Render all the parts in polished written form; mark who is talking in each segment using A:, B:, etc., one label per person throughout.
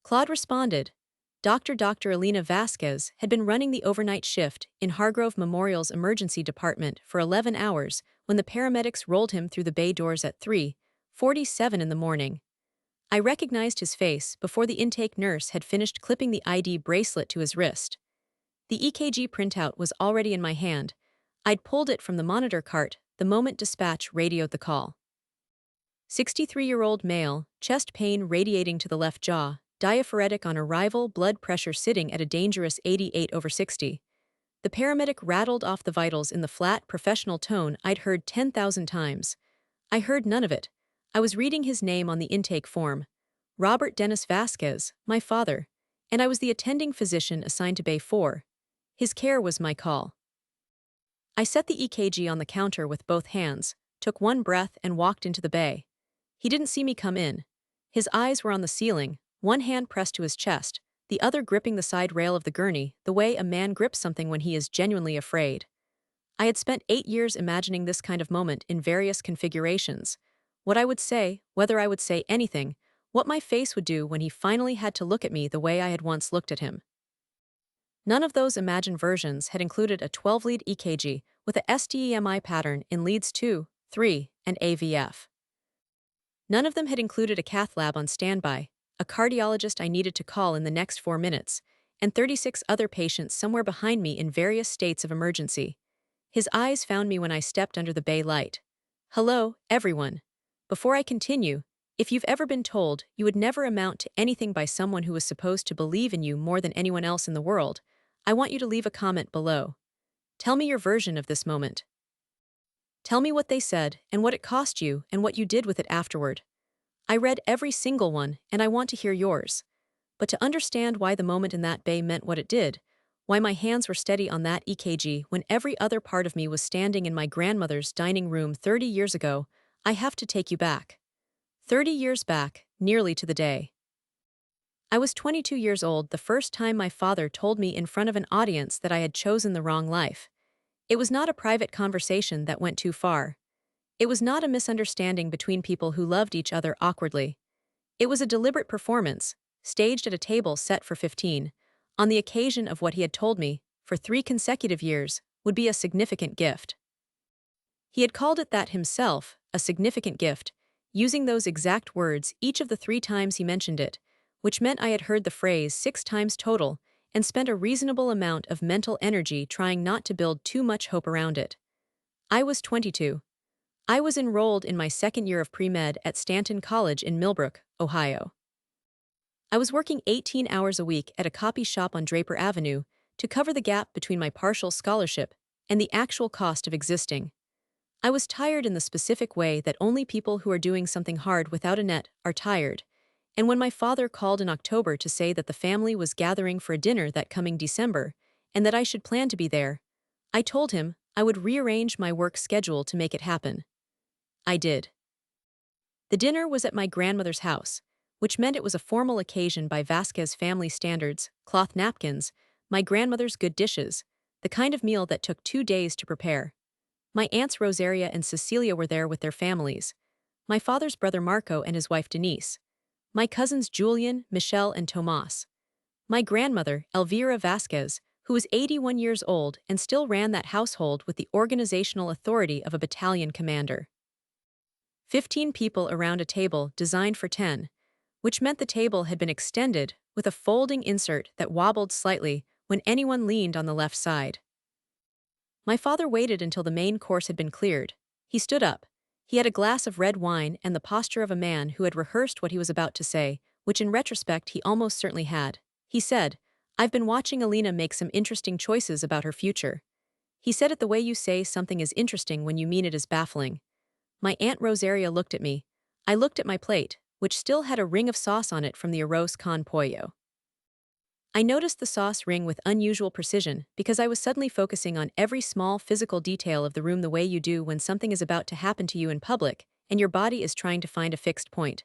A: Claude responded. Dr. Alina Vasquez had been running the overnight shift in Hargrove Memorial's emergency department for 11 hours when the paramedics rolled him through the bay doors at 3:47 in the morning. I recognized his face before the intake nurse had finished clipping the ID bracelet to his wrist. The EKG printout was already in my hand. I'd pulled it from the monitor cart the moment dispatch radioed the call. 63-year-old male, chest pain radiating to the left jaw, diaphoretic on arrival, blood pressure sitting at a dangerous 88/60. The paramedic rattled off the vitals in the flat, professional tone I'd heard 10,000 times. I heard none of it. I was reading his name on the intake form. Robert Dennis Vasquez, my father. And I was the attending physician assigned to Bay 4. His care was my call. I set the EKG on the counter with both hands, took one breath and walked into the bay. He didn't see me come in. His eyes were on the ceiling, one hand pressed to his chest, the other gripping the side rail of the gurney, the way a man grips something when he is genuinely afraid. I had spent 8 years imagining this kind of moment in various configurations. What I would say, whether I would say anything, what my face would do when he finally had to look at me the way I had once looked at him. None of those imagined versions had included a 12-lead EKG with a STEMI pattern in leads 2, 3, and AVF. None of them had included a cath lab on standby, a cardiologist I needed to call in the next 4 minutes, and 36 other patients somewhere behind me in various states of emergency. His eyes found me when I stepped under the bay light. Hello, everyone. Before I continue, if you've ever been told you would never amount to anything by someone who was supposed to believe in you more than anyone else in the world, I want you to leave a comment below. Tell me your version of this moment. Tell me what they said and what it cost you and what you did with it afterward. I read every single one, and I want to hear yours. But to understand why the moment in that bay meant what it did, why my hands were steady on that EKG when every other part of me was standing in my grandmother's dining room 30 years ago, I have to take you back. 30 years back, nearly to the day. I was 22 years old the first time my father told me in front of an audience that I had chosen the wrong life. It was not a private conversation that went too far. It was not a misunderstanding between people who loved each other awkwardly. It was a deliberate performance, staged at a table set for 15, on the occasion of what he had told me, for 3 consecutive years, would be a significant gift. He had called it that himself, a significant gift, using those exact words each of the 3 times he mentioned it, which meant I had heard the phrase 6 times total and spent a reasonable amount of mental energy trying not to build too much hope around it. I was 22. I was enrolled in my second year of pre-med at Stanton College in Millbrook, Ohio. I was working 18 hours a week at a copy shop on Draper Avenue to cover the gap between my partial scholarship and the actual cost of existing. I was tired in the specific way that only people who are doing something hard without a net are tired, and when my father called in October to say that the family was gathering for a dinner that coming December and that I should plan to be there, I told him I would rearrange my work schedule to make it happen. I did. The dinner was at my grandmother's house, which meant it was a formal occasion by Vasquez family standards, cloth napkins, my grandmother's good dishes, the kind of meal that took 2 days to prepare. My aunts Rosaria and Cecilia were there with their families, my father's brother Marco and his wife Denise, my cousins Julian, Michelle, and Tomas, my grandmother, Elvira Vasquez, who was 81 years old and still ran that household with the organizational authority of a battalion commander. 15 people around a table designed for 10, which meant the table had been extended with a folding insert that wobbled slightly when anyone leaned on the left side. My father waited until the main course had been cleared. He stood up. He had a glass of red wine and the posture of a man who had rehearsed what he was about to say, which in retrospect he almost certainly had. He said, "I've been watching Alina make some interesting choices about her future." He said it the way you say something is interesting when you mean it is baffling. My Aunt Rosaria looked at me. I looked at my plate, which still had a ring of sauce on it from the arroz con pollo. I noticed the sauce ring with unusual precision because I was suddenly focusing on every small physical detail of the room the way you do when something is about to happen to you in public and your body is trying to find a fixed point.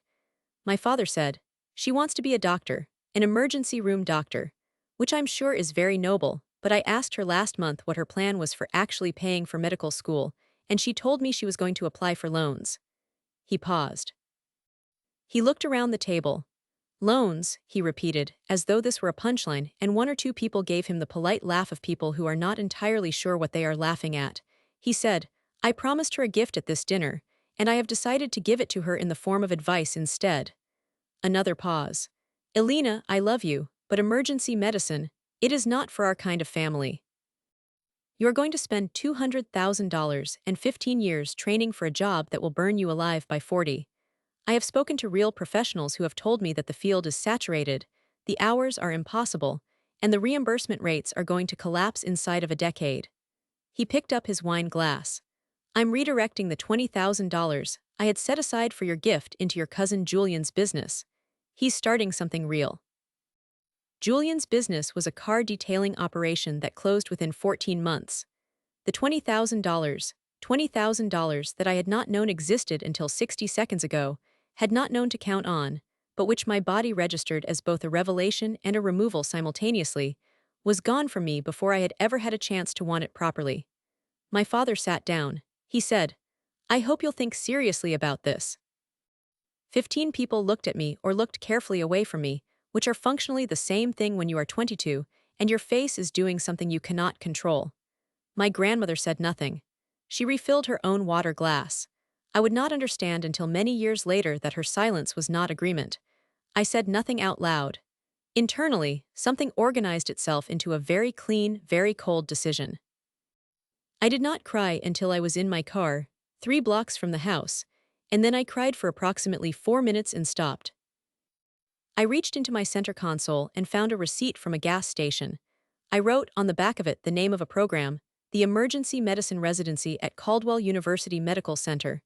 A: My father said, "She wants to be a doctor, an emergency room doctor," which I'm sure is very noble, but I asked her last month what her plan was for actually paying for medical school, and she told me she was going to apply for loans. He paused. He looked around the table. Loans, he repeated, as though this were a punchline, and one or two people gave him the polite laugh of people who are not entirely sure what they are laughing at. He said, I promised her a gift at this dinner, and I have decided to give it to her in the form of advice instead. Another pause. Elena, I love you, but emergency medicine, it is not for our kind of family. You are going to spend $200,000 and 15 years training for a job that will burn you alive by 40. I have spoken to real professionals who have told me that the field is saturated, the hours are impossible, and the reimbursement rates are going to collapse inside of a decade. He picked up his wine glass. I'm redirecting the $20,000 I had set aside for your gift into your cousin Julian's business. He's starting something real. Julian's business was a car detailing operation that closed within 14 months. The $20,000 that I had not known existed until 60 seconds ago, had not known to count on, but which my body registered as both a revelation and a removal simultaneously, was gone from me before I had ever had a chance to want it properly. My father sat down. He said, I hope you'll think seriously about this. 15 people looked at me or looked carefully away from me, which are functionally the same thing when you are 22, and your face is doing something you cannot control. My grandmother said nothing. She refilled her own water glass. I would not understand until many years later that her silence was not agreement. I said nothing out loud. Internally, something organized itself into a very clean, very cold decision. I did not cry until I was in my car, 3 blocks from the house, and then I cried for approximately 4 minutes and stopped. I reached into my center console and found a receipt from a gas station. I wrote on the back of it the name of a program, the Emergency Medicine Residency at Caldwell University Medical Center.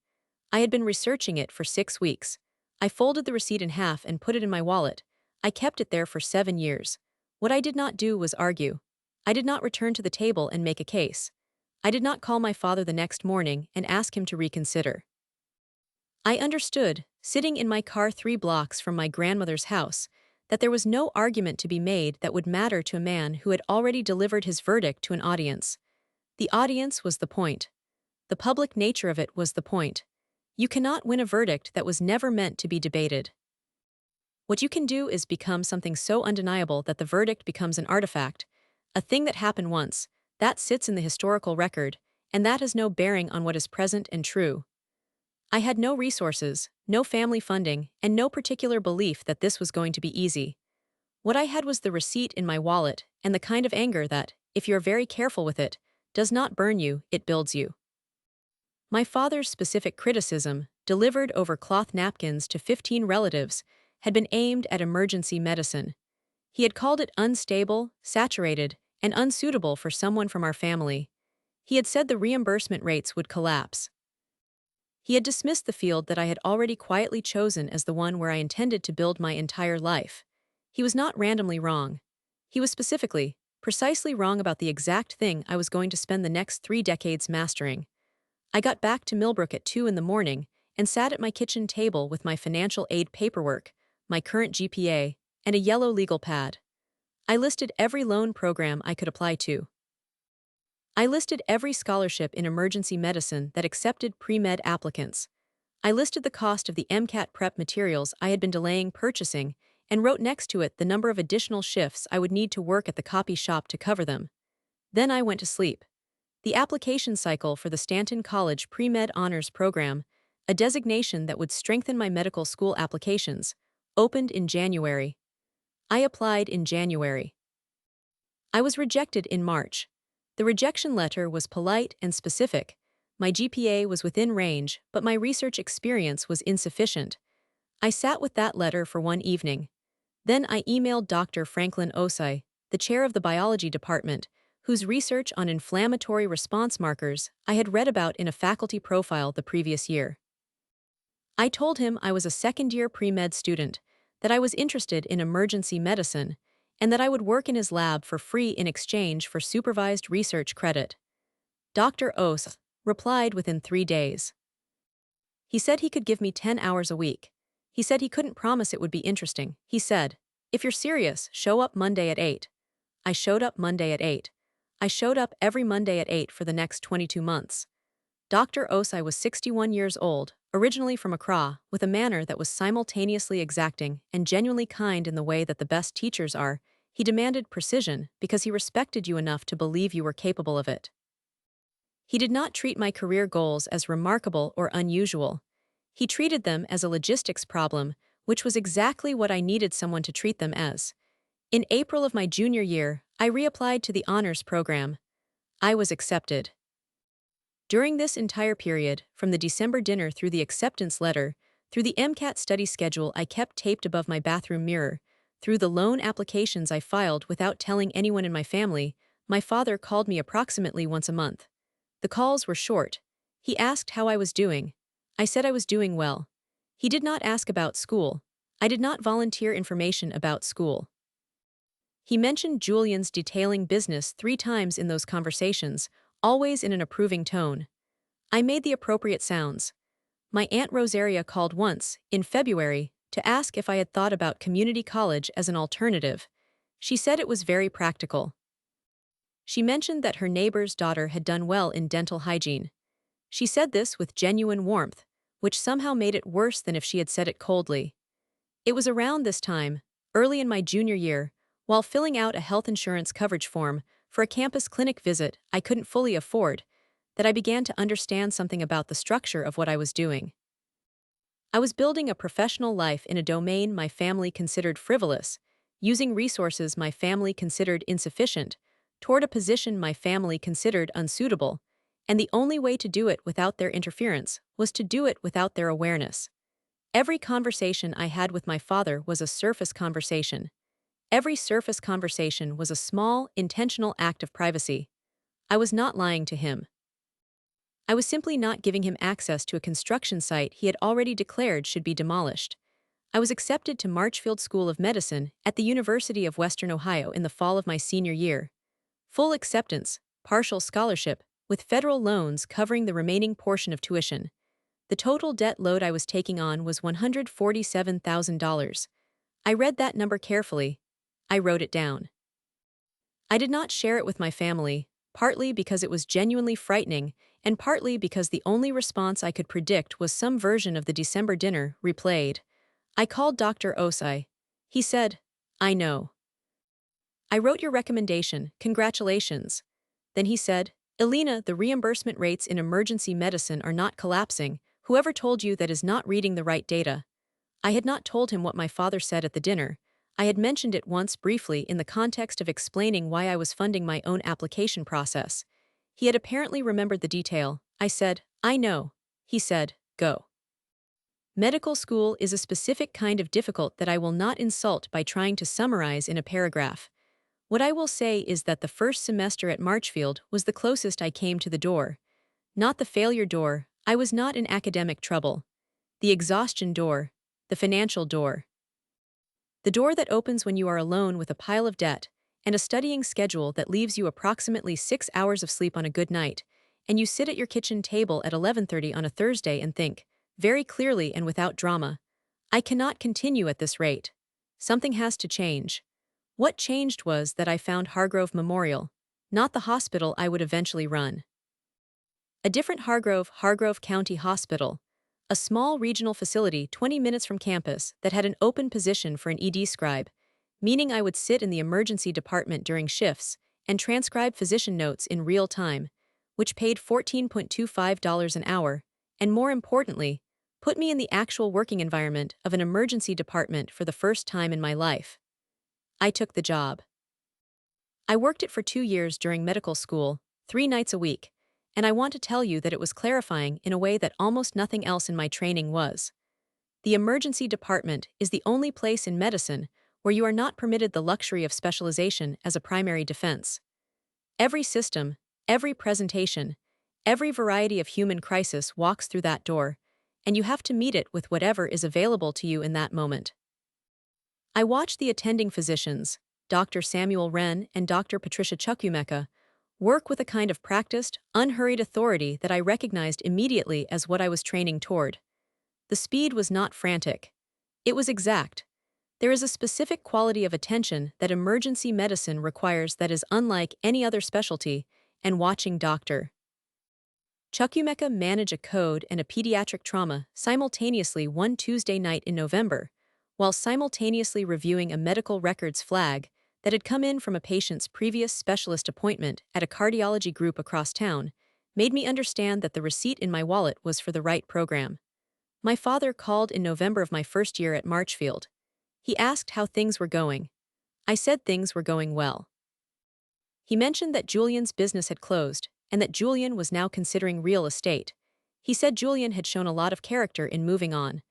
A: I had been researching it for 6 weeks. I folded the receipt in half and put it in my wallet. I kept it there for 7 years. What I did not do was argue. I did not return to the table and make a case. I did not call my father the next morning and ask him to reconsider. I understood, sitting in my car 3 blocks from my grandmother's house, that there was no argument to be made that would matter to a man who had already delivered his verdict to an audience. The audience was the point. The public nature of it was the point. You cannot win a verdict that was never meant to be debated. What you can do is become something so undeniable that the verdict becomes an artifact, a thing that happened once, that sits in the historical record, and that has no bearing on what is present and true. I had no resources, no family funding, and no particular belief that this was going to be easy. What I had was the receipt in my wallet and the kind of anger that, if you're very careful with it, does not burn you, it builds you. My father's specific criticism, delivered over cloth napkins to 15 relatives, had been aimed at emergency medicine. He had called it unstable, saturated, and unsuitable for someone from our family. He had said the reimbursement rates would collapse. He had dismissed the field that I had already quietly chosen as the one where I intended to build my entire life. He was not randomly wrong. He was specifically, precisely wrong about the exact thing I was going to spend the next 3 decades mastering. I got back to Millbrook at 2 in the morning and sat at my kitchen table with my financial aid paperwork, my current GPA, and a yellow legal pad. I listed every loan program I could apply to. I listed every scholarship in emergency medicine that accepted pre-med applicants. I listed the cost of the MCAT prep materials I had been delaying purchasing and wrote next to it the number of additional shifts I would need to work at the copy shop to cover them. Then I went to sleep. The application cycle for the Stanton College Pre-Med Honors Program, a designation that would strengthen my medical school applications, opened in January. I applied in January. I was rejected in March. The rejection letter was polite and specific. My GPA was within range, but my research experience was insufficient. I sat with that letter for one evening. Then I emailed Dr. Franklin Osai, the chair of the biology department, whose research on inflammatory response markers I had read about in a faculty profile the previous year. I told him I was a second-year pre-med student, that I was interested in emergency medicine, and that I would work in his lab for free in exchange for supervised research credit. Dr. Os replied within 3 days. He said he could give me 10 hours a week. He said he couldn't promise it would be interesting. He said, if you're serious, show up Monday at 8. I showed up Monday at 8. I showed up every Monday at 8 for the next 22 months. Dr. Osai was 61 years old, originally from Accra, with a manner that was simultaneously exacting and genuinely kind in the way that the best teachers are. He demanded precision because he respected you enough to believe you were capable of it. He did not treat my career goals as remarkable or unusual. He treated them as a logistics problem, which was exactly what I needed someone to treat them as. In April of my junior year, I reapplied to the honors program. I was accepted. During this entire period, from the December dinner through the acceptance letter, through the MCAT study schedule I kept taped above my bathroom mirror, through the loan applications I filed without telling anyone in my family, my father called me approximately once a month. The calls were short. He asked how I was doing. I said I was doing well. He did not ask about school. I did not volunteer information about school. He mentioned Julian's detailing business 3 times in those conversations, always in an approving tone. I made the appropriate sounds. My Aunt Rosaria called once, in February, to ask if I had thought about community college as an alternative. She said it was very practical. She mentioned that her neighbor's daughter had done well in dental hygiene. She said this with genuine warmth, which somehow made it worse than if she had said it coldly. It was around this time, early in my junior year, while filling out a health insurance coverage form for a campus clinic visit I couldn't fully afford, that I began to understand something about the structure of what I was doing. I was building a professional life in a domain my family considered frivolous, using resources my family considered insufficient, toward a position my family considered unsuitable, and the only way to do it without their interference was to do it without their awareness. Every conversation I had with my father was a surface conversation. Every surface conversation was a small, intentional act of privacy. I was not lying to him. I was simply not giving him access to a construction site he had already declared should be demolished. I was accepted to Marchfield School of Medicine at the University of Western Ohio in the fall of my senior year. Full acceptance, partial scholarship, with federal loans covering the remaining portion of tuition. The total debt load I was taking on was $147,000. I read that number carefully. I wrote it down. I did not share it with my family, partly because it was genuinely frightening, and partly because the only response I could predict was some version of the December dinner replayed. I called Dr. Osai. He said, "I know. I wrote your recommendation, congratulations." Then he said, "Elena, the reimbursement rates in emergency medicine are not collapsing. Whoever told you that is not reading the right data." I had not told him what my father said at the dinner. I had mentioned it once briefly in the context of explaining why I was funding my own application process. He had apparently remembered the detail. I said, "I know." He said, "Go." Medical school is a specific kind of difficult that I will not insult by trying to summarize in a paragraph. What I will say is that the first semester at Marchfield was the closest I came to the door. Not the failure door. I was not in academic trouble. The exhaustion door. The financial door. The door that opens when you are alone with a pile of debt and a studying schedule that leaves you approximately 6 hours of sleep on a good night, and you sit at your kitchen table at 11:30 on a Thursday and think, very clearly and without drama, I cannot continue at this rate. Something has to change. What changed was that I found Hargrove Memorial, not the hospital I would eventually run. A different Hargrove County Hospital, a small regional facility 20 minutes from campus that had an open position for an ED scribe, meaning I would sit in the emergency department during shifts and transcribe physician notes in real time, which paid $14.25 an hour, and more importantly, put me in the actual working environment of an emergency department for the first time in my life. I took the job. I worked it for 2 years during medical school, 3 nights a week, and I want to tell you that it was clarifying in a way that almost nothing else in my training was. The emergency department is the only place in medicine where you are not permitted the luxury of specialization as a primary defense. Every system, every presentation, every variety of human crisis walks through that door, and you have to meet it with whatever is available to you in that moment. I watched the attending physicians, Dr. Samuel Wren and Dr. Patricia Chukwumeka, work with a kind of practiced, unhurried authority that I recognized immediately as what I was training toward. The speed was not frantic. It was exact. There is a specific quality of attention that emergency medicine requires that is unlike any other specialty, and watching Dr. Chukwumeka manage a code and a pediatric trauma simultaneously one Tuesday night in November, while simultaneously reviewing a medical records flag that had come in from a patient's previous specialist appointment at a cardiology group across town, made me understand that the receipt in my wallet was for the right program. My father called in November of my first year at Marchfield. He asked how things were going. I said things were going well. He mentioned that Julian's business had closed, and that Julian was now considering real estate. He said Julian had shown a lot of character in moving on.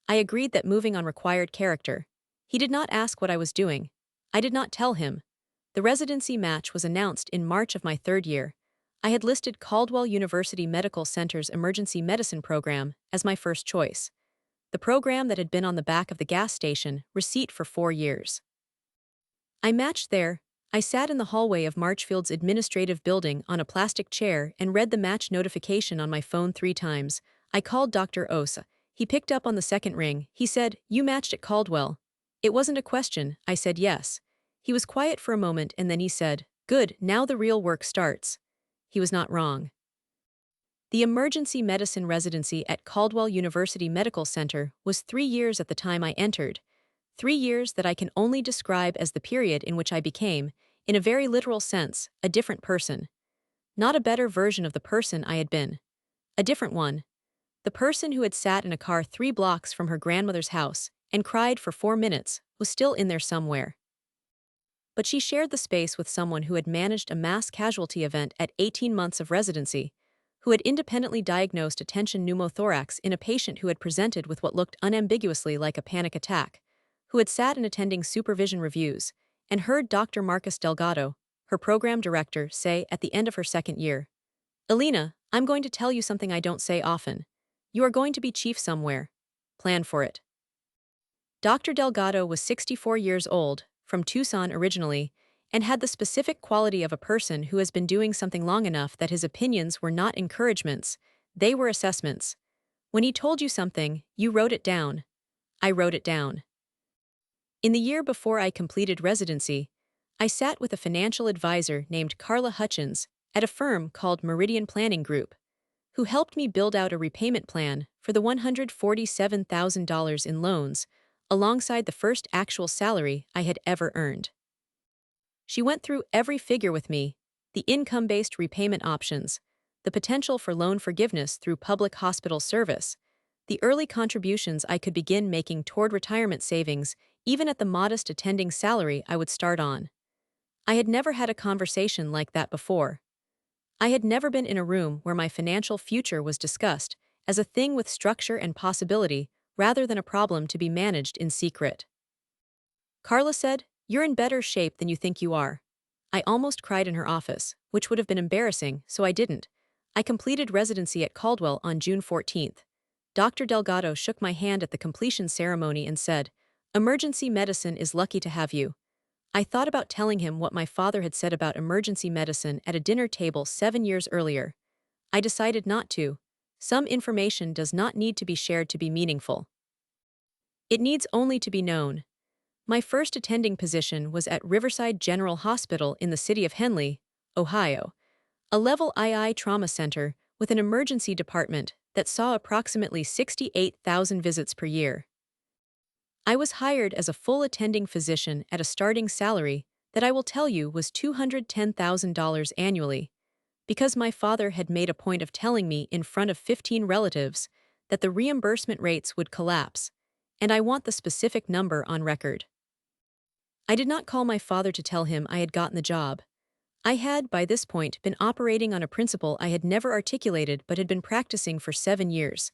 A: I agreed that moving on required character. He did not ask what I was doing. I did not tell him. The residency match was announced in March of my third year. I had listed Caldwell University Medical Center's emergency medicine program as my first choice. The program that had been on the back of the gas station receipt for 4 years. I matched there. I sat in the hallway of Marchfield's administrative building on a plastic chair and read the match notification on my phone 3 times. I called Dr. Osa. He picked up on the second ring. He said, "You matched at Caldwell." It wasn't a question. I said yes. He was quiet for a moment and then he said, "Good, now the real work starts." He was not wrong. The emergency medicine residency at Caldwell University Medical Center was 3 years at the time I entered. 3 years that I can only describe as the period in which I became, in a very literal sense, a different person. Not a better version of the person I had been. A different one. The person who had sat in a car 3 blocks from her grandmother's house and cried for 4 minutes was still in there somewhere. But she shared the space with someone who had managed a mass casualty event at 18 months of residency, who had independently diagnosed a tension pneumothorax in a patient who had presented with what looked unambiguously like a panic attack, who had sat in attending supervision reviews, and heard Dr. Marcus Delgado, her program director, say at the end of her second year, "Alina, I'm going to tell you something I don't say often. You are going to be chief somewhere. Plan for it." Dr. Delgado was 64 years old, from Tucson originally, and had the specific quality of a person who has been doing something long enough that his opinions were not encouragements, they were assessments. When he told you something, you wrote it down. I wrote it down. In the year before I completed residency, I sat with a financial advisor named Carla Hutchins at a firm called Meridian Planning Group, who helped me build out a repayment plan for the $147,000 in loans, alongside the first actual salary I had ever earned. She went through every figure with me, the income-based repayment options, the potential for loan forgiveness through public hospital service, the early contributions I could begin making toward retirement savings, even at the modest attending salary I would start on. I had never had a conversation like that before. I had never been in a room where my financial future was discussed as a thing with structure and possibility rather than a problem to be managed in secret. Carla said, "You're in better shape than you think you are." I almost cried in her office, which would have been embarrassing, so I didn't. I completed residency at Caldwell on June 14th. Dr. Delgado shook my hand at the completion ceremony and said, "Emergency medicine is lucky to have you." I thought about telling him what my father had said about emergency medicine at a dinner table 7 years earlier. I decided not to. Some information does not need to be shared to be meaningful. It needs only to be known. My first attending position was at Riverside General Hospital in the city of Henley, Ohio, a level II trauma center with an emergency department that saw approximately 68,000 visits per year. I was hired as a full attending physician at a starting salary that I will tell you was $210,000 annually, because my father had made a point of telling me in front of 15 relatives that the reimbursement rates would collapse, and I want the specific number on record. I did not call my father to tell him I had gotten the job. I had, by this point, been operating on a principle I had never articulated but had been practicing for 7 years.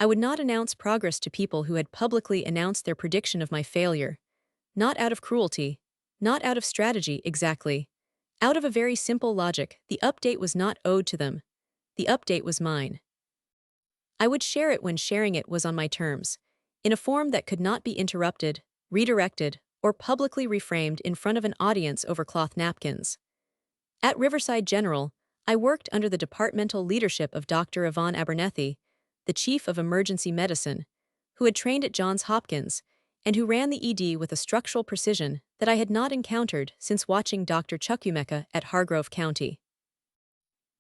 A: I would not announce progress to people who had publicly announced their prediction of my failure. Not out of cruelty. Not out of strategy, exactly. Out of a very simple logic, the update was not owed to them. The update was mine. I would share it when sharing it was on my terms, in a form that could not be interrupted, redirected, or publicly reframed in front of an audience over cloth napkins. At Riverside General, I worked under the departmental leadership of Dr. Yvonne Abernethy, the chief of emergency medicine, who had trained at Johns Hopkins, and who ran the ED with a structural precision that I had not encountered since watching Dr. Chukwumeka at Hargrove County.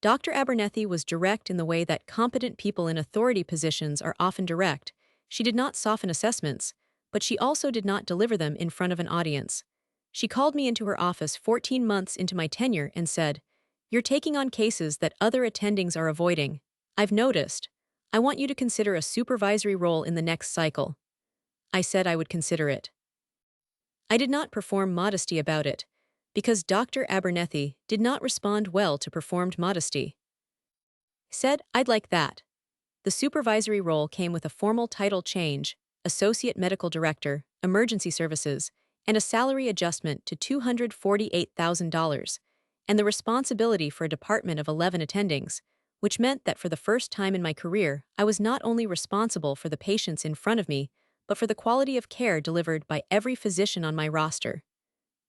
A: Dr. Abernethy was direct in the way that competent people in authority positions are often direct. She did not soften assessments, but she also did not deliver them in front of an audience. She called me into her office 14 months into my tenure and said, "You're taking on cases that other attendings are avoiding. I've noticed. I want you to consider a supervisory role in the next cycle." I said I would consider it. I did not perform modesty about it, because Dr. Abernethy did not respond well to performed modesty. Said, "I'd like that." The supervisory role came with a formal title change, Associate Medical Director, Emergency Services, and a salary adjustment to $248,000, and the responsibility for a department of 11 attendings, which meant that for the first time in my career, I was not only responsible for the patients in front of me, but for the quality of care delivered by every physician on my roster.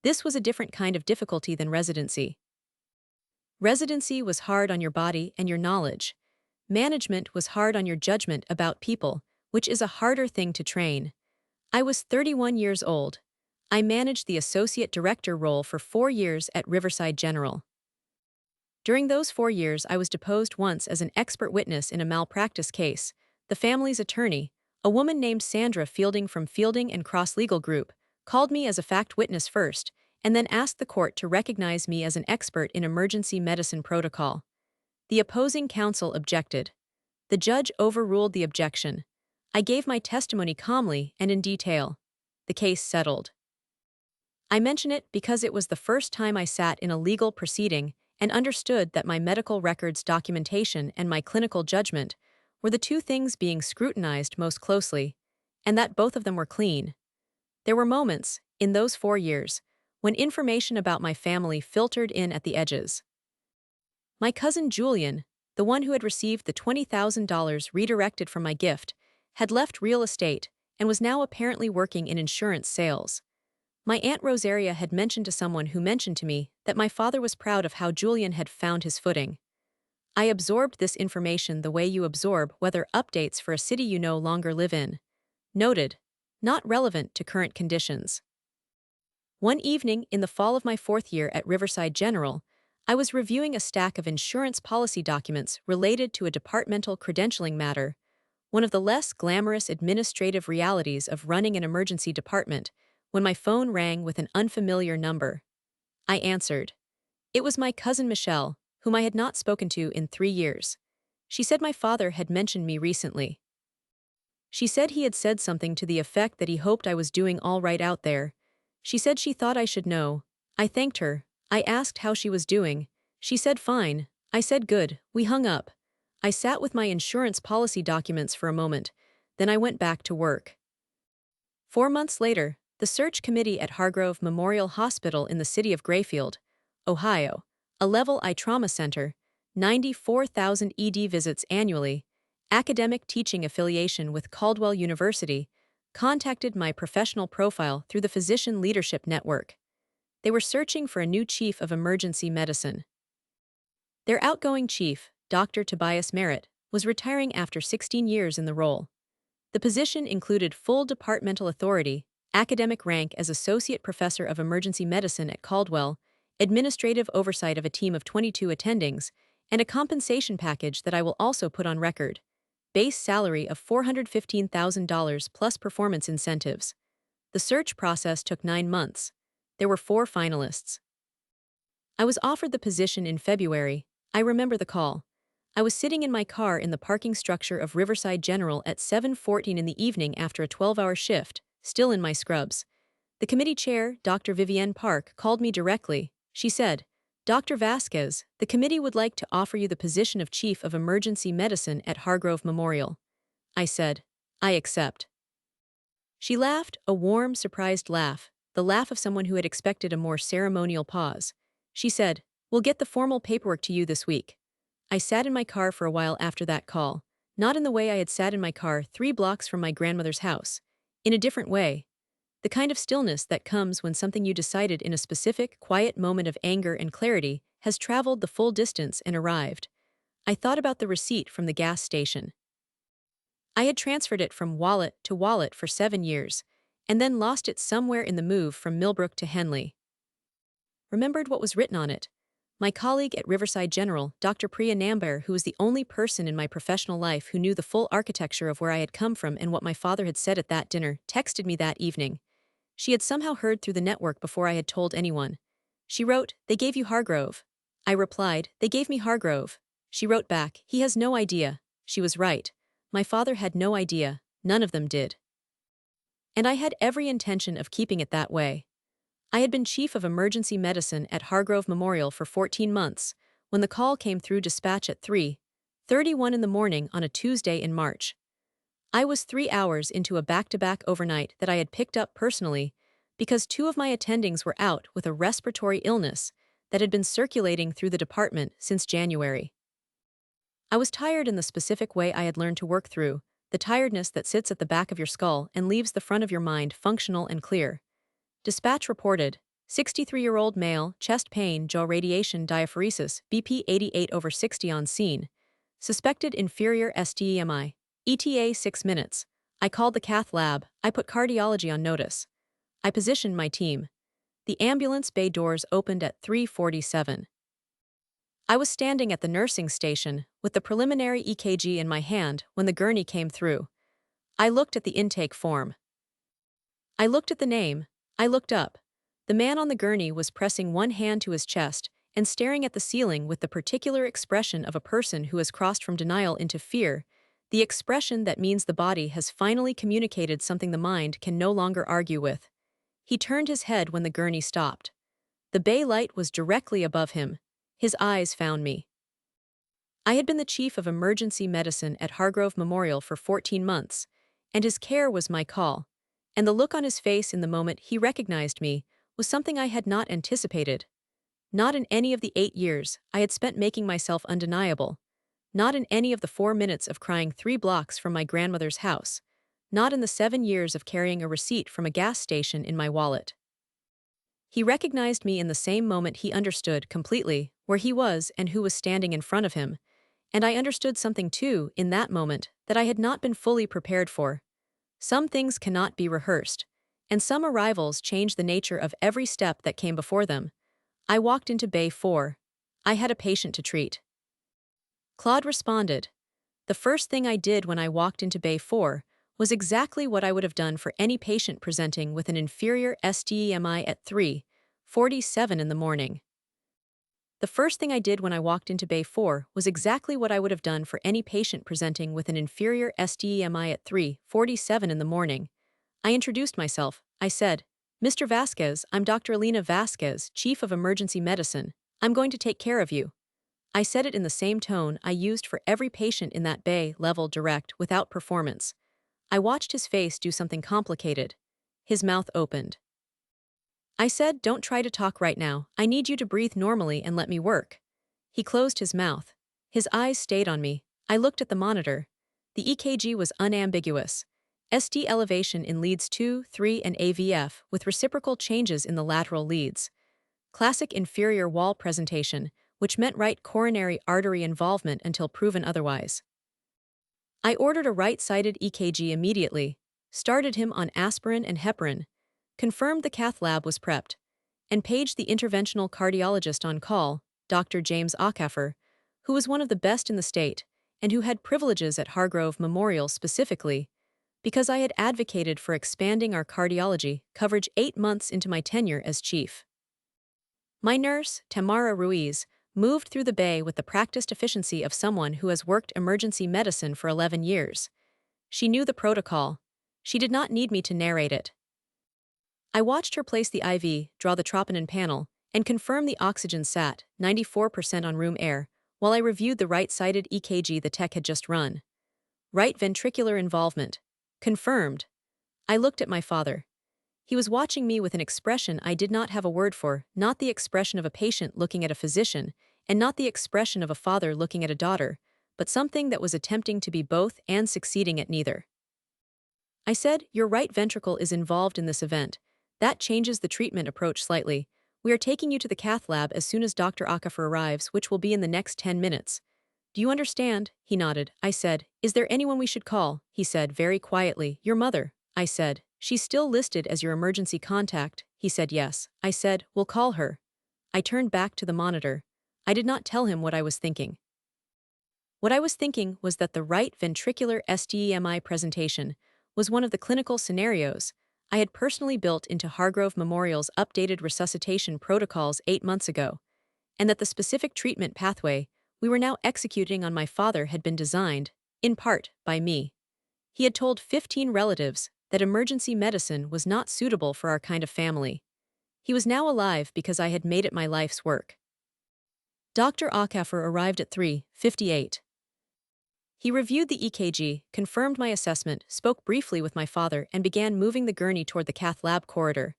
A: This was a different kind of difficulty than residency. Residency was hard on your body and your knowledge. Management was hard on your judgment about people, which is a harder thing to train. I was 31 years old. I managed the associate director role for 4 years at Riverside General. During those 4 years, I was deposed once as an expert witness in a malpractice case. The family's attorney, a woman named Sandra Fielding from Fielding and Cross Legal Group, called me as a fact witness first, and then asked the court to recognize me as an expert in emergency medicine protocol. The opposing counsel objected. The judge overruled the objection. I gave my testimony calmly and in detail. The case settled. I mention it because it was the first time I sat in a legal proceeding and understood that my medical records documentation and my clinical judgment were the two things being scrutinized most closely, and that both of them were clean. There were moments, in those 4 years, when information about my family filtered in at the edges. My cousin Julian, the one who had received the $20,000 redirected from my gift, had left real estate and was now apparently working in insurance sales. My Aunt Rosaria had mentioned to someone who mentioned to me that my father was proud of how Julian had found his footing. I absorbed this information the way you absorb weather updates for a city you no longer live in. Noted, not relevant to current conditions. One evening in the fall of my 4th year at Riverside General, I was reviewing a stack of insurance policy documents related to a departmental credentialing matter, one of the less glamorous administrative realities of running an emergency department, when my phone rang with an unfamiliar number. I answered. It was my cousin Michelle, whom I had not spoken to in 3 years. She said my father had mentioned me recently. She said he had said something to the effect that he hoped I was doing all right out there. She said she thought I should know. I thanked her. I asked how she was doing. She said fine. I said good. We hung up. I sat with my insurance policy documents for a moment. Then I went back to work. 4 months later, the search committee at Hargrove Memorial Hospital in the city of Grayfield, Ohio, a Level I trauma center, 94,000 ED visits annually, academic teaching affiliation with Caldwell University, contacted my professional profile through the Physician Leadership Network. They were searching for a new chief of emergency medicine. Their outgoing chief, Dr. Tobias Merritt, was retiring after 16 years in the role. The position included full departmental authority, academic rank as Associate Professor of Emergency Medicine at Caldwell, administrative oversight of a team of 22 attendings, and a compensation package that I will also put on record. Base salary of $415,000 plus performance incentives. The search process took 9 months. There were 4 finalists. I was offered the position in February. I remember the call. I was sitting in my car in the parking structure of Riverside General at 7:14 in the evening after a 12-hour shift, still in my scrubs. The committee chair, Dr. Vivienne Park, called me directly. She said, "Dr. Vasquez, the committee would like to offer you the position of Chief of Emergency Medicine at Hargrove Memorial." I said, "I accept." She laughed, a warm, surprised laugh, the laugh of someone who had expected a more ceremonial pause. She said, "We'll get the formal paperwork to you this week." I sat in my car for a while after that call, not in the way I had sat in my car 3 blocks from my grandmother's house. In a different way. The kind of stillness that comes when something you decided in a specific, quiet moment of anger and clarity has traveled the full distance and arrived. I thought about the receipt from the gas station. I had transferred it from wallet to wallet for 7 years, and then lost it somewhere in the move from Millbrook to Henley. Remembered what was written on it. My colleague at Riverside General, Dr. Priya Nambar, who was the only person in my professional life who knew the full architecture of where I had come from and what my father had said at that dinner, texted me that evening. She had somehow heard through the network before I had told anyone. She wrote, "They gave you Hargrove." I replied, "They gave me Hargrove." She wrote back, "He has no idea." She was right. My father had no idea. None of them did. And I had every intention of keeping it that way. I had been chief of emergency medicine at Hargrove Memorial for 14 months, when the call came through dispatch at 3:31 in the morning on a Tuesday in March. I was 3 hours into a back-to-back overnight that I had picked up personally because two of my attendings were out with a respiratory illness that had been circulating through the department since January. I was tired in the specific way I had learned to work through, the tiredness that sits at the back of your skull and leaves the front of your mind functional and clear. Dispatch reported, 63-year-old male, chest pain, jaw radiation diaphoresis, BP 88/60 on scene. Suspected inferior STEMI. ETA 6 minutes. I called the cath lab. I put cardiology on notice. I positioned my team. The ambulance bay doors opened at 3:47. I was standing at the nursing station with the preliminary EKG in my hand when the gurney came through. I looked at the intake form. I looked at the name. I looked up. The man on the gurney was pressing one hand to his chest and staring at the ceiling with the particular expression of a person who has crossed from denial into fear, the expression that means the body has finally communicated something the mind can no longer argue with. He turned his head when the gurney stopped. The bay light was directly above him. His eyes found me. I had been the chief of emergency medicine at Hargrove Memorial for 14 months, and his care was my call. And the look on his face in the moment he recognized me was something I had not anticipated. Not in any of the 8 years I had spent making myself undeniable. Not in any of the 4 minutes of crying 3 blocks from my grandmother's house. Not in the 7 years of carrying a receipt from a gas station in my wallet. He recognized me in the same moment he understood completely where he was and who was standing in front of him. And I understood something too in that moment that I had not been fully prepared for. Some things cannot be rehearsed, and some arrivals change the nature of every step that came before them. I walked into Bay 4. I had a patient to treat. Claude responded. The first thing I did when I walked into Bay 4 was exactly what I would have done for any patient presenting with an inferior STEMI at 3:47 in the morning. The first thing I did when I walked into Bay 4 was exactly what I would have done for any patient presenting with an inferior STEMI at 3:47 in the morning. I introduced myself. I said, "Mr. Vasquez, I'm Dr. Alina Vasquez, Chief of Emergency Medicine. I'm going to take care of you." I said it in the same tone I used for every patient in that bay level direct without performance. I watched his face do something complicated. His mouth opened. I said, "Don't try to talk right now. I need you to breathe normally and let me work." He closed his mouth. His eyes stayed on me. I looked at the monitor. The EKG was unambiguous. ST elevation in leads 2, 3, and AVF with reciprocal changes in the lateral leads. Classic inferior wall presentation, which meant right coronary artery involvement until proven otherwise. I ordered a right-sided EKG immediately, started him on aspirin and heparin, confirmed the cath lab was prepped, and paged the interventional cardiologist on call, Dr. James Acaffer, who was one of the best in the state and who had privileges at Hargrove Memorial specifically, because I had advocated for expanding our cardiology coverage 8 months into my tenure as chief. My nurse, Tamara Ruiz, moved through the bay with the practiced efficiency of someone who has worked emergency medicine for 11 years. She knew the protocol. She did not need me to narrate it. I watched her place the IV, draw the troponin panel, and confirm the oxygen sat 94% on room air, while I reviewed the right-sided EKG the tech had just run. Right ventricular involvement. Confirmed. I looked at my father. He was watching me with an expression I did not have a word for, not the expression of a patient looking at a physician, and not the expression of a father looking at a daughter, but something that was attempting to be both and succeeding at neither. I said, "Your right ventricle is involved in this event. That changes the treatment approach slightly. We are taking you to the cath lab as soon as Dr. Acaffer arrives, which will be in the next 10 minutes. Do you understand?" He nodded. I said, "Is there anyone we should call?" He said very quietly, "Your mother." I said, "She's still listed as your emergency contact." He said yes. I said, "We'll call her." I turned back to the monitor. I did not tell him what I was thinking. What I was thinking was that the right ventricular STEMI presentation was one of the clinical scenarios I had personally built into Hargrove Memorial's updated resuscitation protocols 8 months ago, and that the specific treatment pathway we were now executing on my father had been designed, in part, by me. He had told 15 relatives that emergency medicine was not suitable for our kind of family. He was now alive because I had made it my life's work. Dr. Acaffer arrived at 3:58. He reviewed the EKG, confirmed my assessment, spoke briefly with my father, and began moving the gurney toward the cath lab corridor.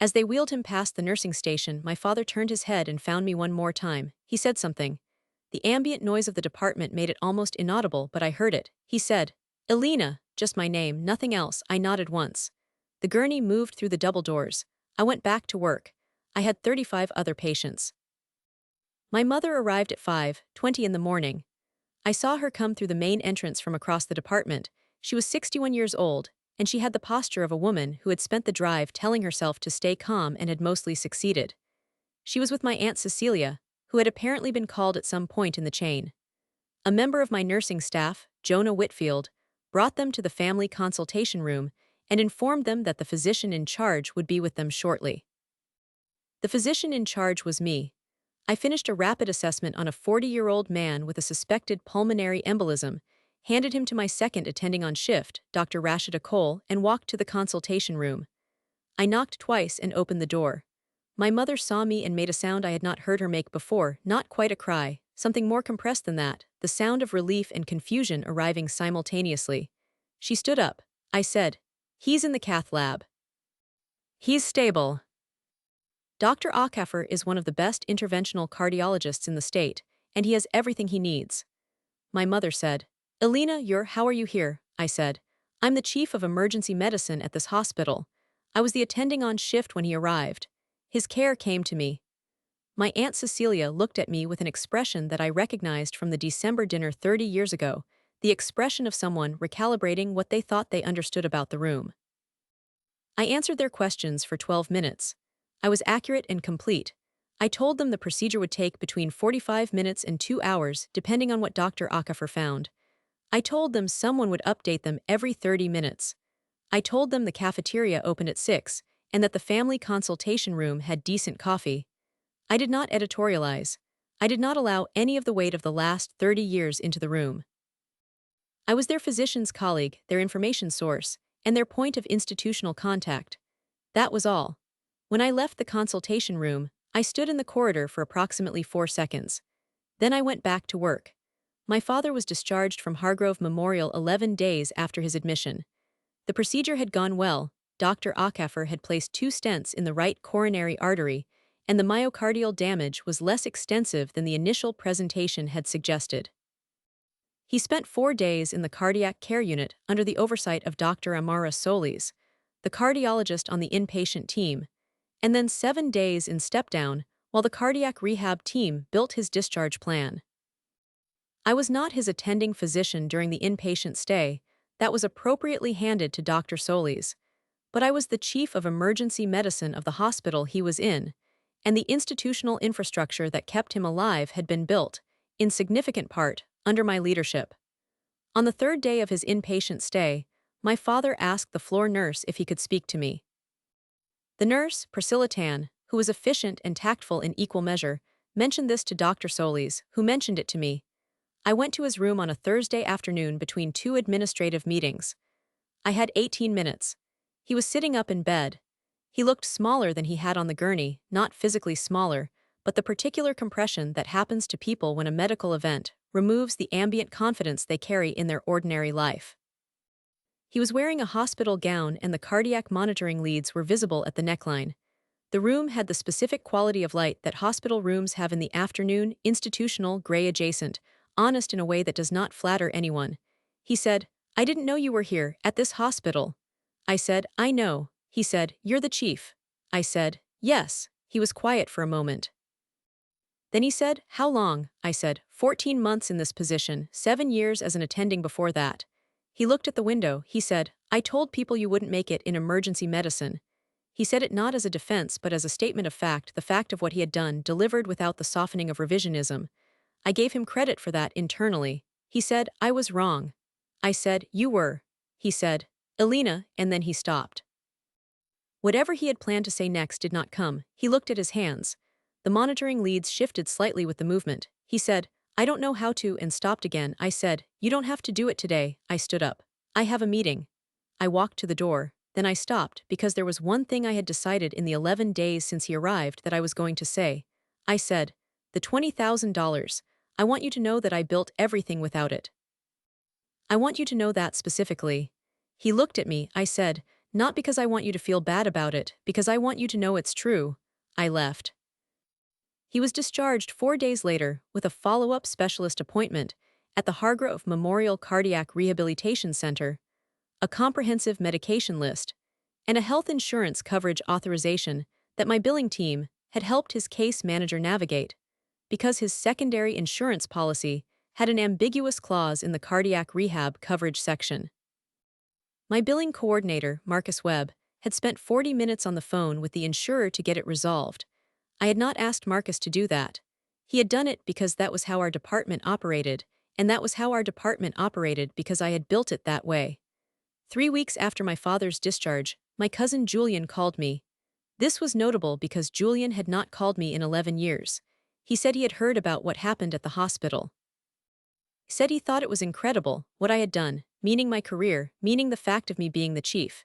A: As they wheeled him past the nursing station, my father turned his head and found me one more time. He said something. The ambient noise of the department made it almost inaudible, but I heard it. He said, "Elena," just my name, nothing else. I nodded once. The gurney moved through the double doors. I went back to work. I had 35 other patients. My mother arrived at 5:20 in the morning. I saw her come through the main entrance from across the department. She was 61 years old, and she had the posture of a woman who had spent the drive telling herself to stay calm and had mostly succeeded. She was with my Aunt Cecilia, who had apparently been called at some point in the chain. A member of my nursing staff, Jonah Whitfield, brought them to the family consultation room and informed them that the physician in charge would be with them shortly. The physician in charge was me. I finished a rapid assessment on a 40-year-old man with a suspected pulmonary embolism, handed him to my second attending on shift, Dr. Rashida Cole, and walked to the consultation room. I knocked twice and opened the door. My mother saw me and made a sound I had not heard her make before, not quite a cry, something more compressed than that, the sound of relief and confusion arriving simultaneously. She stood up. I said, "He's in the cath lab. He's stable." Dr. Acaffer is one of the best interventional cardiologists in the state, and he has everything he needs. My mother said, "Elena, how are you here?" I said, "I'm the chief of emergency medicine at this hospital. I was the attending on shift when he arrived. His care came to me." My Aunt Cecilia looked at me with an expression that I recognized from the December dinner 30 years ago, the expression of someone recalibrating what they thought they understood about the room. I answered their questions for 12 minutes. I was accurate and complete. I told them the procedure would take between 45 minutes and 2 hours, depending on what Dr. Acaffer found. I told them someone would update them every 30 minutes. I told them the cafeteria opened at 6, and that the family consultation room had decent coffee. I did not editorialize. I did not allow any of the weight of the last 30 years into the room. I was their physician's colleague, their information source, and their point of institutional contact. That was all. When I left the consultation room, I stood in the corridor for approximately 4 seconds. Then I went back to work. My father was discharged from Hargrove Memorial 11 days after his admission. The procedure had gone well. Dr. Acaffer had placed 2 stents in the right coronary artery, and the myocardial damage was less extensive than the initial presentation had suggested. He spent 4 days in the cardiac care unit under the oversight of Dr. Amara Solis, the cardiologist on the inpatient team, and then 7 days in step-down while the cardiac rehab team built his discharge plan. I was not his attending physician during the inpatient stay, that was appropriately handed to Dr. Solis, but I was the chief of emergency medicine of the hospital he was in, and the institutional infrastructure that kept him alive had been built, in significant part, under my leadership. On the 3rd day of his inpatient stay, my father asked the floor nurse if he could speak to me. The nurse, Priscilla Tan, who was efficient and tactful in equal measure, mentioned this to Dr. Solis, who mentioned it to me. I went to his room on a Thursday afternoon between 2 administrative meetings. I had 18 minutes. He was sitting up in bed. He looked smaller than he had on the gurney, not physically smaller, but the particular compression that happens to people when a medical event removes the ambient confidence they carry in their ordinary life. He was wearing a hospital gown and the cardiac monitoring leads were visible at the neckline. The room had the specific quality of light that hospital rooms have in the afternoon, institutional, gray adjacent, honest in a way that does not flatter anyone. He said, "I didn't know you were here, at this hospital." I said, "I know." He said, "You're the chief." I said, "Yes." He was quiet for a moment. Then he said, "How long?" I said, 14 months in this position, 7 years as an attending before that. He looked at the window. He said, "I told people you wouldn't make it in emergency medicine." He said it not as a defense but as a statement of fact, the fact of what he had done, delivered without the softening of revisionism. I gave him credit for that internally. He said, I was wrong. I said, you were. He said, Elena, and then he stopped. Whatever he had planned to say next did not come. He looked at his hands. The monitoring leads shifted slightly with the movement. He said, I don't know how to, and stopped again. I said, you don't have to do it today. I stood up. I have a meeting. I walked to the door. Then I stopped because there was one thing I had decided in the 11 days since he arrived that I was going to say. I said, the $20,000. I want you to know that I built everything without it. I want you to know that specifically. He looked at me. I said, not because I want you to feel bad about it, because I want you to know it's true. I left. He was discharged 4 days later with a follow-up specialist appointment at the Hargrove Memorial Cardiac Rehabilitation Center, a comprehensive medication list, and a health insurance coverage authorization that my billing team had helped his case manager navigate, because his secondary insurance policy had an ambiguous clause in the cardiac rehab coverage section. My billing coordinator, Marcus Webb, had spent 40 minutes on the phone with the insurer to get it resolved. I had not asked Marcus to do that. He had done it because that was how our department operated, and that was how our department operated because I had built it that way. 3 weeks after my father's discharge, my cousin Julian called me. This was notable because Julian had not called me in 11 years. He said he had heard about what happened at the hospital. He said he thought it was incredible, what I had done, meaning my career, meaning the fact of me being the chief.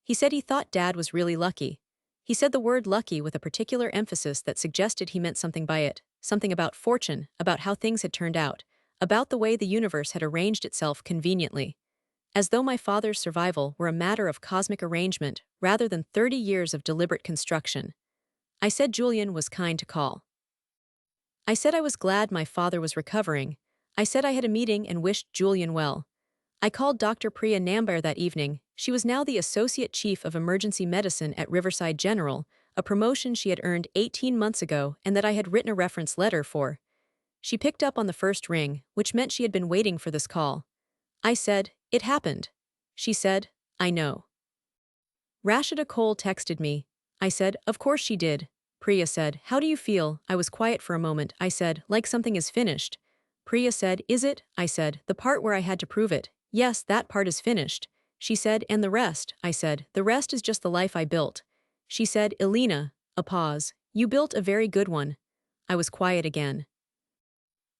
A: He said he thought Dad was really lucky. He said the word lucky with a particular emphasis that suggested he meant something by it, something about fortune, about how things had turned out, about the way the universe had arranged itself conveniently. As though my father's survival were a matter of cosmic arrangement rather than 30 years of deliberate construction. I said Julian was kind to call. I said I was glad my father was recovering. I said I had a meeting and wished Julian well. I called Dr. Priya Nambar that evening. She was now the Associate Chief of Emergency Medicine at Riverside General, a promotion she had earned 18 months ago and that I had written a reference letter for. She picked up on the first ring, which meant she had been waiting for this call. I said, it happened. She said, I know. Rashida Cole texted me. I said, of course she did. Priya said, how do you feel? I was quiet for a moment. I said, like something is finished. Priya said, is it? I said, the part where I had to prove it. Yes, that part is finished. She said, and the rest? I said, the rest is just the life I built. She said, Elena, a pause, you built a very good one. I was quiet again.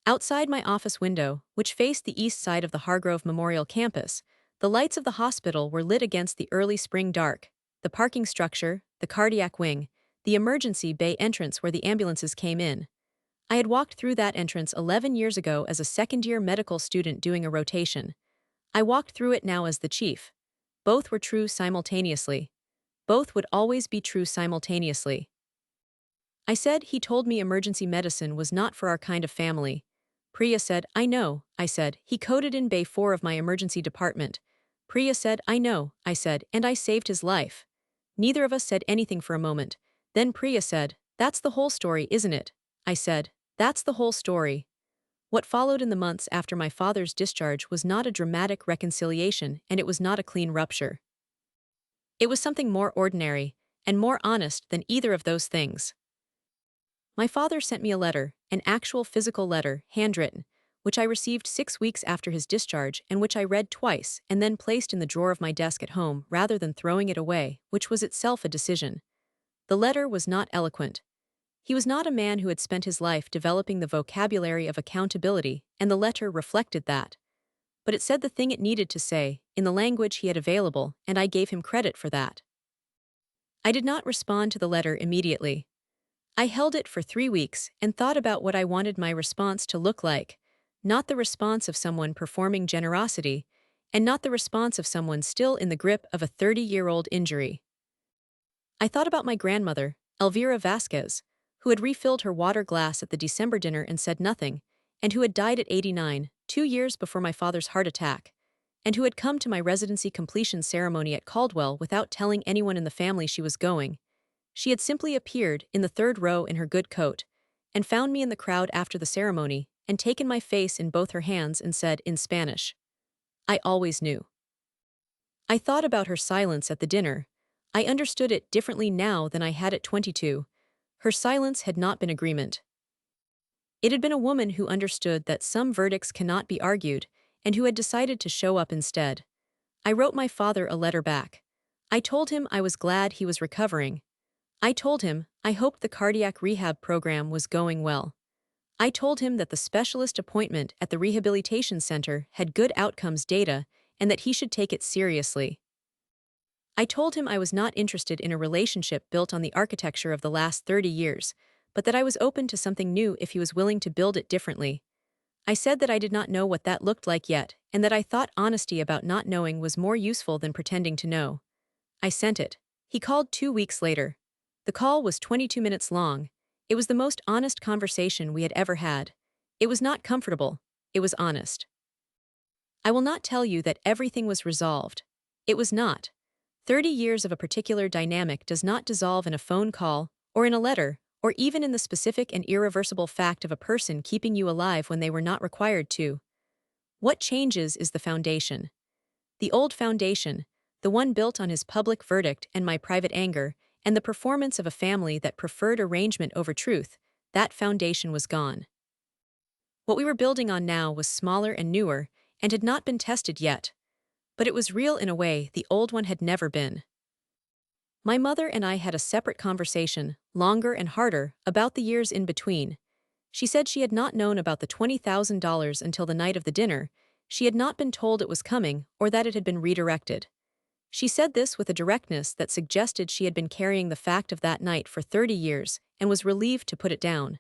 A: Outside my office window, which faced the east side of the Hargrove Memorial Campus, the lights of the hospital were lit against the early spring dark. The parking structure, the cardiac wing, the emergency bay entrance where the ambulances came in. I had walked through that entrance 11 years ago as a second-year medical student doing a rotation. I walked through it now as the chief. Both were true simultaneously. Both would always be true simultaneously. I said he told me emergency medicine was not for our kind of family. Priya said, I know. I said, he coded in Bay 4 of my emergency department. Priya said, I know. I said, and I saved his life. Neither of us said anything for a moment. Then Priya said, that's the whole story, isn't it? I said, that's the whole story. What followed in the months after my father's discharge was not a dramatic reconciliation, and it was not a clean rupture. It was something more ordinary and more honest than either of those things. My father sent me a letter, an actual physical letter, handwritten, which I received 6 weeks after his discharge and which I read twice and then placed in the drawer of my desk at home rather than throwing it away, which was itself a decision. The letter was not eloquent. He was not a man who had spent his life developing the vocabulary of accountability, and the letter reflected that. But it said the thing it needed to say, in the language he had available, and I gave him credit for that. I did not respond to the letter immediately. I held it for 3 weeks and thought about what I wanted my response to look like, not the response of someone performing generosity, and not the response of someone still in the grip of a 30-year-old injury. I thought about my grandmother, Elvira Vasquez, who had refilled her water glass at the December dinner and said nothing, and who had died at 89, 2 years before my father's heart attack, and who had come to my residency completion ceremony at Caldwell without telling anyone in the family she was going. She had simply appeared in the 3rd row in her good coat, and found me in the crowd after the ceremony, and taken my face in both her hands and said in Spanish, I always knew. I thought about her silence at the dinner. I understood it differently now than I had at 22. Her silence had not been agreement. It had been a woman who understood that some verdicts cannot be argued, and who had decided to show up instead. I wrote my father a letter back. I told him I was glad he was recovering. I told him I hoped the cardiac rehab program was going well. I told him that the specialist appointment at the rehabilitation center had good outcomes data and that he should take it seriously. I told him I was not interested in a relationship built on the architecture of the last 30 years, but that I was open to something new if he was willing to build it differently. I said that I did not know what that looked like yet, and that I thought honesty about not knowing was more useful than pretending to know. I sent it. He called 2 weeks later. The call was 22 minutes long. It was the most honest conversation we had ever had. It was not comfortable. It was honest. I will not tell you that everything was resolved. It was not. 30 years of a particular dynamic does not dissolve in a phone call, or in a letter, or even in the specific and irreversible fact of a person keeping you alive when they were not required to. What changes is the foundation. The old foundation, the one built on his public verdict and my private anger, and the performance of a family that preferred arrangement over truth, that foundation was gone. What we were building on now was smaller and newer, and had not been tested yet. But it was real in a way the old one had never been. My mother and I had a separate conversation, longer and harder, about the years in between. She said she had not known about the $20,000 until the night of the dinner. She had not been told it was coming or that it had been redirected. She said this with a directness that suggested she had been carrying the fact of that night for 30 years and was relieved to put it down.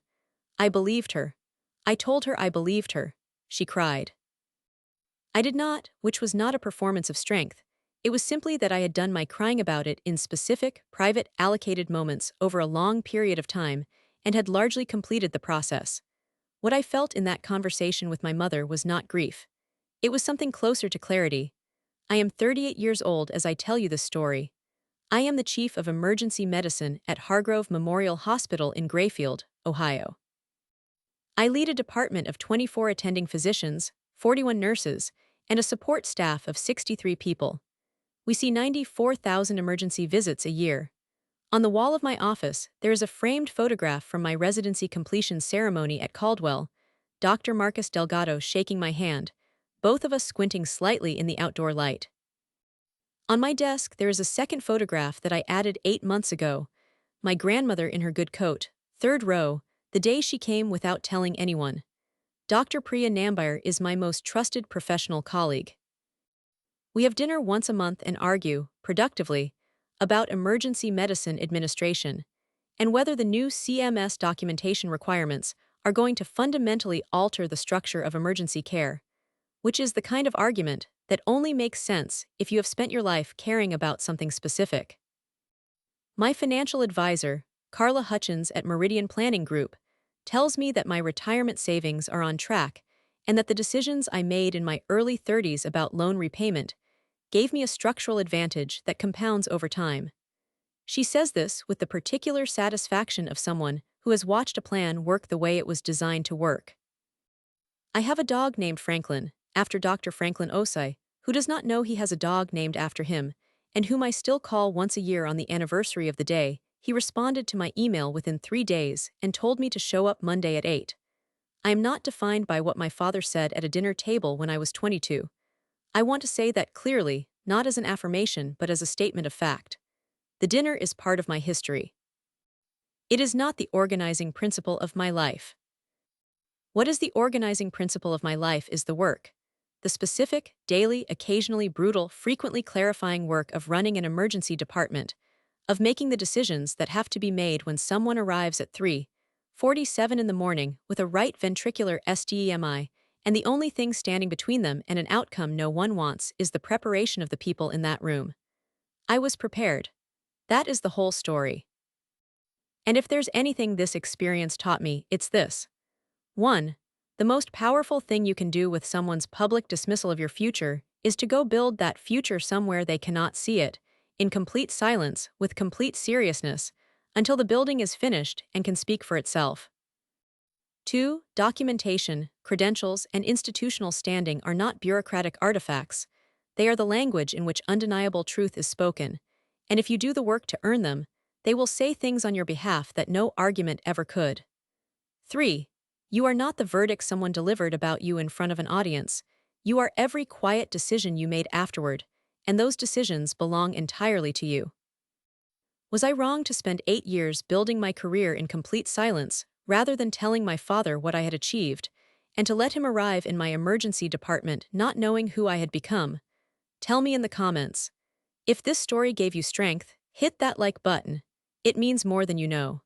A: I believed her. I told her I believed her. She cried. I did not, which was not a performance of strength. It was simply that I had done my crying about it in specific, private, allocated moments over a long period of time and had largely completed the process. What I felt in that conversation with my mother was not grief. It was something closer to clarity. I am 38 years old as I tell you this story. I am the chief of emergency medicine at Hargrove Memorial Hospital in Grayfield, Ohio. I lead a department of 24 attending physicians, 41 nurses, and a support staff of 63 people. We see 94,000 emergency visits a year. On the wall of my office, there is a framed photograph from my residency completion ceremony at Caldwell, Dr. Marcus Delgado shaking my hand, both of us squinting slightly in the outdoor light. On my desk, there is a second photograph that I added 8 months ago. My grandmother in her good coat, third row, the day she came without telling anyone. Dr. Priya Nambiar is my most trusted professional colleague. We have dinner once a month and argue, productively, about emergency medicine administration and whether the new CMS documentation requirements are going to fundamentally alter the structure of emergency care, which is the kind of argument that only makes sense if you have spent your life caring about something specific. My financial advisor, Carla Hutchins at Meridian Planning Group, tells me that my retirement savings are on track and that the decisions I made in my early 30s about loan repayment gave me a structural advantage that compounds over time. She says this with the particular satisfaction of someone who has watched a plan work the way it was designed to work. I have a dog named Franklin, after Dr. Franklin Osai, who does not know he has a dog named after him, and whom I still call once a year on the anniversary of the day. He responded to my email within 3 days and told me to show up Monday at 8. I am not defined by what my father said at a dinner table when I was 22. I want to say that clearly, not as an affirmation but as a statement of fact. The dinner is part of my history. It is not the organizing principle of my life. What is the organizing principle of my life is the work. The specific, daily, occasionally brutal, frequently clarifying work of running an emergency department, of making the decisions that have to be made when someone arrives at 3:47 in the morning with a right ventricular STEMI, and the only thing standing between them and an outcome no one wants is the preparation of the people in that room. I was prepared. That is the whole story. And if there's anything this experience taught me, it's this. 1. The most powerful thing you can do with someone's public dismissal of your future is to go build that future somewhere they cannot see it, in complete silence, with complete seriousness, until the building is finished and can speak for itself. 2. Documentation, credentials, and institutional standing are not bureaucratic artifacts. They are the language in which undeniable truth is spoken, And if you do the work to earn them, they will say things on your behalf that no argument ever could. 3. You are not the verdict someone delivered about you in front of an audience. You are every quiet decision you made afterward, and those decisions belong entirely to you. Was I wrong to spend 8 years building my career in complete silence, rather than telling my father what I had achieved, and to let him arrive in my emergency department not knowing who I had become? Tell me in the comments. If this story gave you strength, hit that like button. It means more than you know.